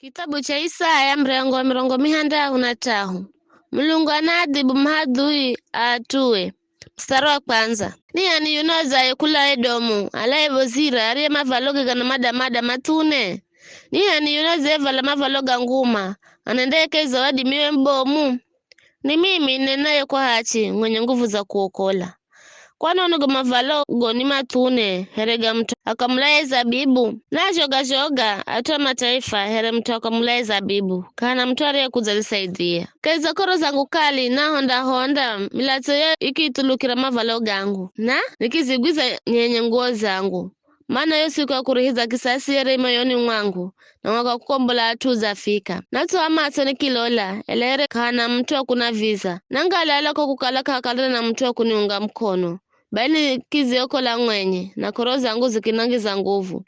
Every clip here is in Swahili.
Kitabu cha Isaya mrengo wa mirongo mihanda unatahu. Mulungu anadhibu mahadhui atue. Mstari wa kwanza. Ni ani yunoza yekula Edomu, alaye bozira, ariye mavaloge gana mada matune. Ni ani yunoza evala mavaloga nguma, anendeke zawadi miwe mbomu. Ni mimi nenaye kwa hachi, mwenye nguvu za kuokola. Kwani onugo mavalogo ni matune, herega mtu akamulaye zabibu. Na joga atoa mataifa, here mtu akamulaye zabibu. Kana mtu ariye kuzalisaidhia. Kaiza koro zangu kali, na honda, milato yo ikitulukira mavaloga angu. Na nikiziguza nyenye nguo zangu. Maana yo siku ya kurihiza kisasi yere moyoni mwangu, na waka kukombola atu zafika. Nato amato nikilola, elere kana mtu akuna visa. Nangalala kwa kukalaka hakalina na mtu akuniunga mkono. Bali kizioko la mwenye, na koro zangu zikinangiza nguvu.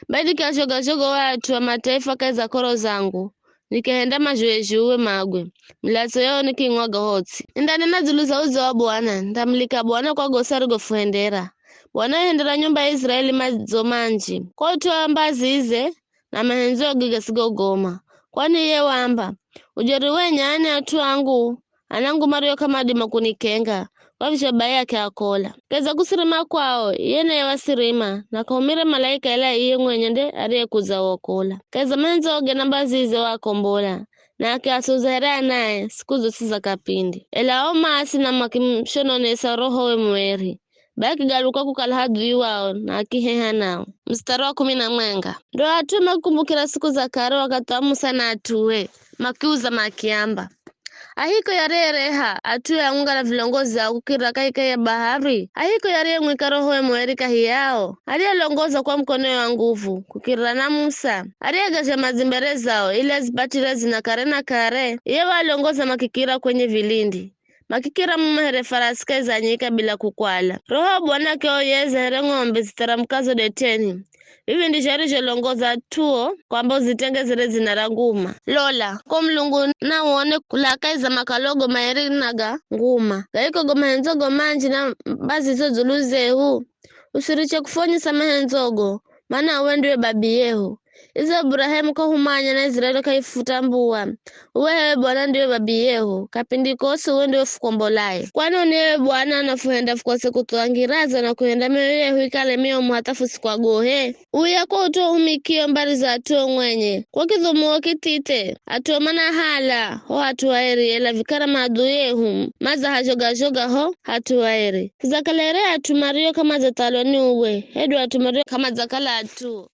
Bali kashoga watu wa mataifa kaiza koro zangu. Nikihenda majuwe magwe. Milato yao nikingwaga hoti. Ndanena zuluza uzo wa Bwana, ndamlika Bwana kwa gosari gofuendera. Bwana hendera nyumba ya Israeli mazomanji. Kwa utuwa mbazi ize, na mahenzo gigasigo goma. Kwani ye wamba, ujori nyane atu angu, anangu mario kama dima kunikenga. Kwa vishoba yake akola. Keza kusirima kwao, yene ya wasirima, na kaumire malaika ila iye mwenyende arie kuza wakola. Keza menzo oge nambazi ize wakombola. Na ake asuzahera nae, siku zote za kapindi. Ela oma asina makimshono nesa roho we mweri. Baki galuka kukalahadui wao na akiheha nao. Mstari wa 10 ndo atume kumbukira siku za kare wakati wa Musa na atuwe. Makiuza makiamba. Ahiko yarereha atuwe angunga na vilongozi ya kukira kaika ya bahari. Ahiko yare mwika roho we mwerika hiyao. Aria longoza kwa mkono wa nguvu kukira na Musa. Aria gaja mazimbere zao ili azipatire zina kare. Yewa longoza makikira kwenye vilindi. Makikira mumehere farasika izanyika bila kukwala. Roho Bwana keo yeze here ng'ombe zitaramkazo deteni. Hivi ndisharisho longoza tuo kwamba uzitenge zile zinaranguma. Lola, kwa mlungu na uone kulakaiza makalogo maeri naga nguma. Gaiko goma henzogo manji na bazi zo zuluze hu. Usiriche kufonyi sa mahenzogo, mana uwendiwe babi yehu. Iza Ibrahimu kwa humanya na Israeli kaifuta mbuwa. Uwewe Bwana ndiwe babi yehu. Kapindi kosi uwe ndiwe fukombolaye. Kwani uniwe Bwana na fuhenda fukose kutuangiraza na kuhenda mewe yehu ikale meo muhatafu sikwa gohe. Uya kwa uto humikio mbari za atuo mwenye. Kwa kithumuo kitite. Atuo mana hala. Ho hatuwaeri ela vikara madu yehu. Maza hajoga ho hatuwaeri. Zakalere atumario kama zataloni uwe. Hedu atumario kama zakala atuo.